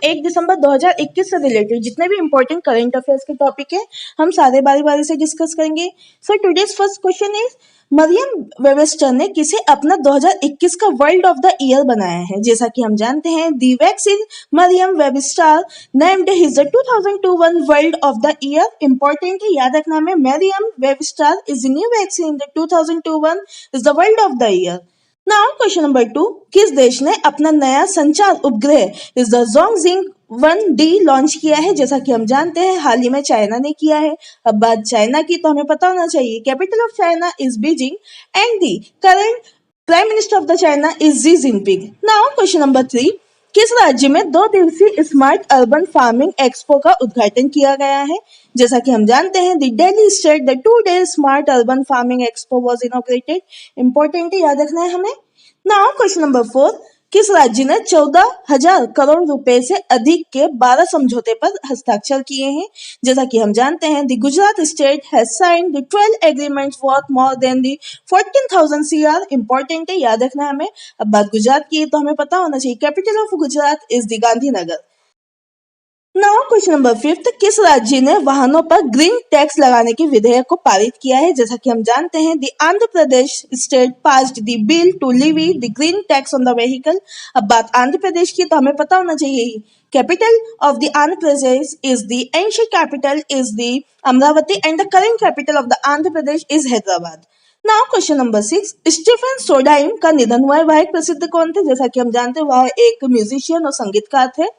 1 दिसंबर 2021 से रिलेटेड जितने भी इंपॉर्टेंट करंट अफेयर्स के टॉपिक है हम सारे बारी बारी से डिस्कस करेंगे। So today's first question is Merriam Webster ने किसे अपना 2021 का वर्ल्ड ऑफ द ईयर बनाया है। जैसा कि हम जानते हैं the vaccine Merriam Webster named his the 2021 world of the year. Important है, याद रखना में Merriam Webster is new vaccine in the 2021 is the world of the year. Now question number 2, किस देश ने अपना नया संचार उपग्रह इज द जोंगजिंग 1D लॉन्च किया है। जैसा कि हम जानते हैं हाल ही में चाइना ने किया है। अब बात चाइना की तो हमें पता होना चाहिए capital of China is Beijing and the current prime minister of the China is Xi Jinping. Now question number 3, किस राज्य में 2 दिवसीय स्मार्ट अर्बन फार्मिंग एक्सपो का उद्घाटन किया गया है। जैसा कि हम जानते हैं the Delhi state the 2-day smart urban farming expo was inaugurated. Important है, याद रखना है हमें। नाउ क्वेश्चन नंबर 4, किस राज्य ने 14,000 करोड़ रुपए से अधिक के 12 समझौते पर हस्ताक्षर किए हैं। जैसा कि हम जानते हैं the Gujarat state has signed the 12 agreements worth more than the 14,000 CR। Important है, याद रखना हमें। अब बात गुजरात की है तो हमें पता होना चाहिए capital of Gujarat is the Gandhinagar. Now question number 5, किस राज्य ने वाहनों पर ग्रीन टैक्स लगाने के विधेयक को पारित किया है। जैसा कि हम जानते हैं the Andhra Pradesh state passed the bill to levy the green tax on the vehicle. अब बात आंध्र प्रदेश की तो हमें पता होना चाहिए capital of the Andhra Pradesh is the ancient capital is the Amaravati and the current capital of the Andhra Pradesh is Hyderabad. Now question number 6, Stephen Sondheim का निधन हुआ है। वह एक प्रसिद्ध कौन थे। जैसा कि हम जानते हैं वह एक म्यूजिशियन और संगीतकार थे।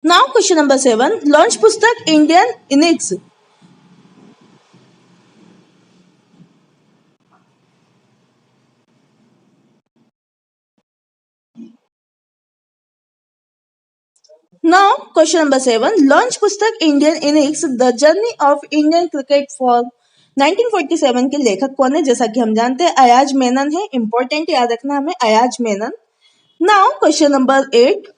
नाउ क्वेश्चन नंबर 7, लॉन्च पुस्तक Indian innings now question number 7, launch पुस्तक Indian innings the journey of Indian cricket for 1947 के लेखक कौन है। जैसा कि हम जानते हैं अयाज मेनन है। इंपॉर्टेंट याद रखना हमें Ayaz Menon. Now question number 8,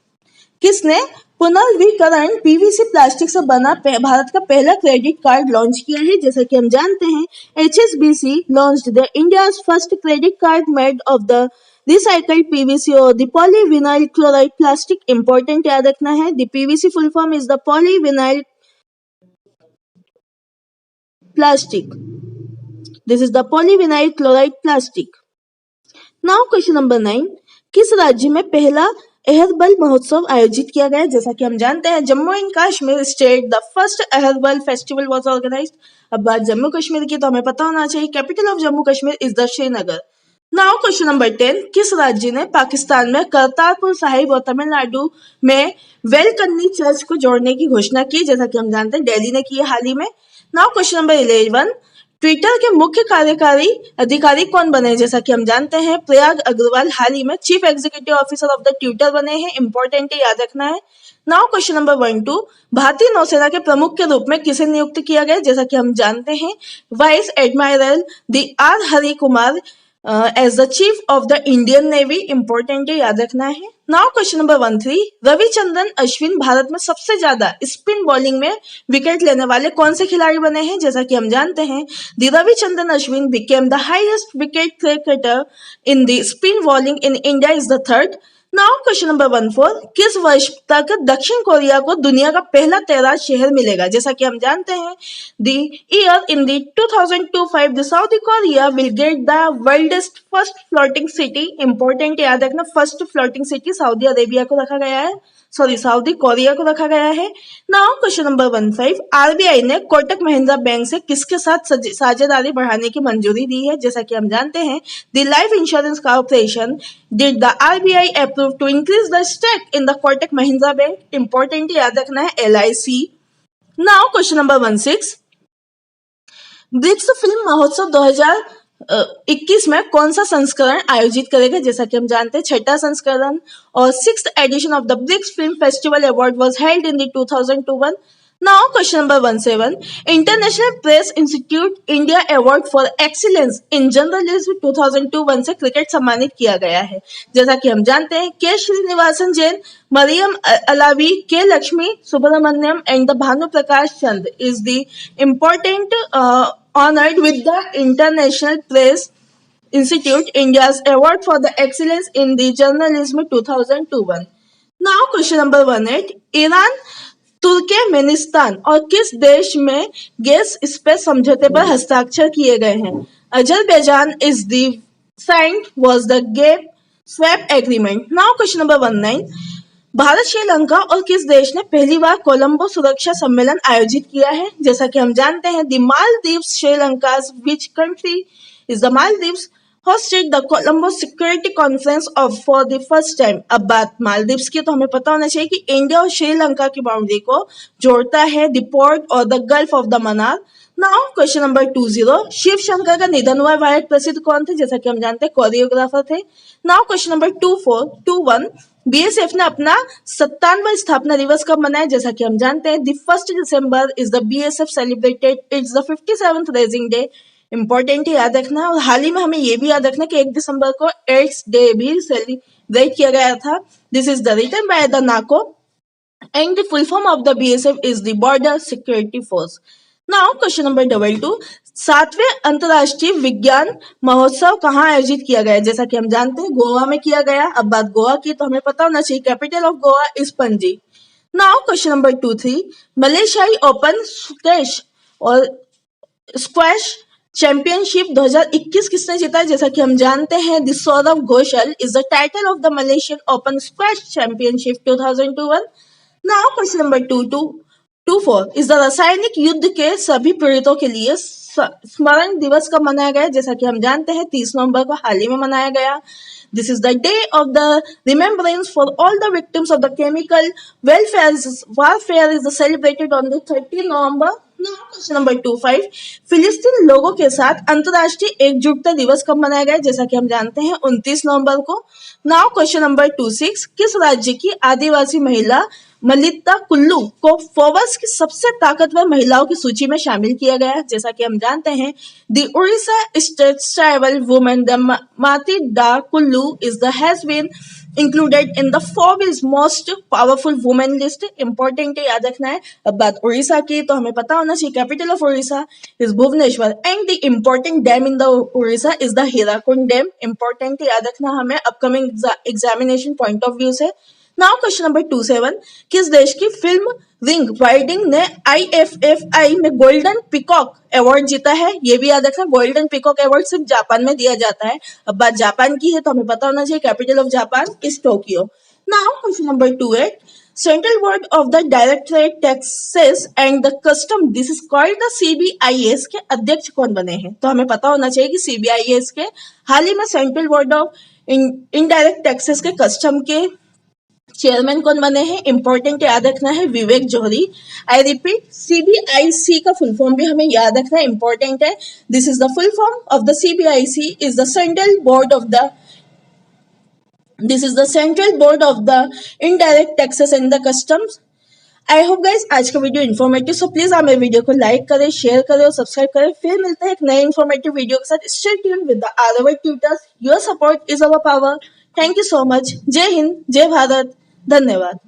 किसने पुनर्वीकरण पीवीसी प्लास्टिक से बना भारत का पहला क्रेडिट कार्ड लॉन्च किया है। जैसा कि हम जानते हैं HSBC launched the India's first credit card made of the recycled PVC और the polyvinyl chloride plastic. Important याद रखना है the PVC full form is the polyvinyl plastic. This is the polyvinyl chloride plastic. Now question number 9, किस राज्य में पहला अहरबल महोत्सव आयोजित किया गया। जैसा कि हम जानते हैं Jammu and Kashmir state the first Aharbal festival was organized. अब बात जम्मू कश्मीर की तो हमें पता होना चाहिए capital of Jammu Kashmir is the Srinagar. Now question number 10, किस राज्य ने पाकिस्तान में करतारपुर साहिब और तमिलनाडु में वेलकन्नी चर्च को जोड़ने की घोषणा की। जैसा कि हम जानते हैं दिल्ली ने की है हाल ही में। नाउ क्वेश्चन नंबर 11, ट्विटर के मुख्य कार्यकारी अधिकारी कौन बने। जैसा कि हम जानते हैं प्रयाग अग्रवाल हाल ही में chief executive officer of the Twitter बने हैं। इंपॉर्टेंट है, याद रखना है। नाउ क्वेश्चन नंबर 12, भारतीय नौसेना के प्रमुख के रूप में किसे नियुक्त किया गया। जैसा कि हम जानते हैं vice admiral the R Hari Kumar as the chief of the Indian Navy. Important है, याद रखना है। Now question number 13, Ravichandran Ashwin Bharat में सबसे ज्यादा स्पिन बॉलिंग में विकेट लेने वाले कौन से खिलाड़ी बने हैं। जैसा कि हम जानते हैं the Ravichandran Ashwin became the highest wicket cricketer in the spin bowling in India is the third. Now question number 14, किस वर्ष तक दक्षिण कोरिया को दुनिया का पहला तैराक शहर मिलेगा। जैसा कि हम जानते हैं the year in the 2025 the South Korea will get the world's first floating city. Important याद रखना, first floating city Saudi Arabia को रखा गया है, साउदी कोरिया को रखा गया है। नाउ क्वेश्चन नंबर 15, आरबीआई ने कोटक महिंद्रा बैंक से किसके साथ साझेदारी बढ़ाने की मंजूरी दी है। जैसा कि हम जानते हैं the Life Insurance Corporation did the RBI approve to increase the stake in the Kotak Mahindra bank. Important याद रखना है LIC। Now question number 16, BRICS film महोत्सव 2021 में कौन सा संस्करण आयोजित करेगा। जैसा कि हम जानते हैं छठा संस्करण और 6th edition of the BRICS film festival award was held in the 2021। Now question number 17, International Press Institute India award for excellence in journalism 2021 से क्रिकेट सम्मानित किया गया है। जैसा कि हम जानते हैं के Srinivasan Jain, Mariam Alavi, K Lakshmi Subramanyam and the Bhanu Prakash Chand is the important honored with the International Press Institute India's Award for the Excellence in the Journalism 2021. Now question number 18, Iran Turkmenistan और किस देश में गैस स्पेस समझौते पर हस्ताक्षर किए गए हैं? Azerbaijan is the signed was the gap swap agreement. Now question number 19, Bharat Sri Lanka और किस देश ने पहली बार कोलंबो सुरक्षा सम्मेलन आयोजित किया है? जैसा कि हम जानते हैं, the Maldives Sri Lanka which country is the Maldives hosted the Colombo Security Conference of for the first time। अब बात मालदीव्स की, तो हमें पता होना चाहिए कि इंडिया और श्रीलंका की बाउंड्री को जोड़ता है द पोर्ट और the Gulf of the Mannar. Now question number 20, Shiv Shankar का निधन हुआ भारत प्रसिद्ध कौन थे? जैसा कि हम जानते हैं कोरियोग्राफर थे। नाउ क्वेश्चन नंबर 21, बीएसएफ ने अपना 57वां स्थापना दिवस कब मनाया? जैसा कि हम जानते हैं the 1 December is the BSF celebrated it's the 57th raising day. Important है, याद रखना। और हाल ही में हमें ये भी याद रखना कि 1 दिसंबर को एड्स डे भी सेलिब्रेट किया गया था। This is the written by the NACO and the full form of the BSF is the Border Security Force. Now question number 22, 7वें अंतरराष्ट्रीय विज्ञान महोत्सव कहाँ आयोजित किया गया? जैसा कि हम जानते हैं गोवा में किया गया। अब बात गोवा की, तो हमें पता होना चाहिए capital of Goa is Panaji. Now question number 23, मलेशियाई ओपन स्क्वैश चैंपियनशिप 2021 किसने जीता? जैसा कि हम जानते हैं the Saurav Ghosal is the title of the Malaysian open squash championship 2021। Now question number 24 is the रासायनिक युद्ध के सभी पीड़ितों के लिए स्मरण दिवस कब मनाया गया? जैसा कि हम जानते हैं 30 नवंबर को हाल ही में मनाया गया। This is the day of the remembrance for all the victims of the chemical warfare is celebrated on the 30 November। Now question number 25, फिलिस्तीन लोगों के साथ अंतर्राष्ट्रीय एकजुटता दिवस कब मनाया गया? जैसा कि हम जानते हैं 29 नवंबर को। नाउ क्वेश्चन नंबर 26, किस राज्य की आदिवासी महिला मलिता कुल्लू को फोर्ब्स की सबसे ताकतवर महिलाओं की सूची में शामिल किया गया? जैसा कि हम जानते हैं the Orissa state tribal women the Matilda Kullu is the has been included in the Forbes most powerful women list। Important है, याद रखना है। अब बात उड़ीसा की, तो हमें पता होना चाहिए capital of Orissa is Bhubaneswar and the important dam in the Orissa is the Hirakud dam. Important है, याद रखना हमें upcoming examination point of view से। नाउ क्वेश्चन नंबर 27, किस देश की फिल्म रिंग वाइडिंग ने IFFI में गोल्डन पिकॉक अवार्ड जीता है? ये भी याद रखना, गोल्डन पिकॉक अवार्ड सिर्फ जापान में दिया जाता है। अब बात जापान की है, तो हमें पता होना चाहिए capital of Japan is Tokyo. Now question number 28, central board of the directorate taxes and the custom this is called the CBIS के अध्यक्ष कौन बने हैं? तो हमें पता होना चाहिए कि CBIS के हाल ही में central board of indirect taxes के कस्टम के चेयरमैन कौन बने हैं? इंपॉर्टेंट याद रखना है, विवेक जौहरी। आई रिपीट, CBIC का फुल फॉर्म भी हमें याद रखना है, इंपॉर्टेंट है। This is the full form of the CBIC is the central board of the indirect taxes and the customs. I hope guys आज का वीडियो इन्फॉर्मेटिव, सो प्लीज आप मेरे वीडियो को लाइक करें, शेयर करें और सब्सक्राइब करें। फिर मिलते हैं एक नए इन्फॉर्मेटिव वीडियो के साथ। Stay tuned with the RRB tutors, your support is our power. Thank you so much. जय हिंद, जय भारत, धन्यवाद।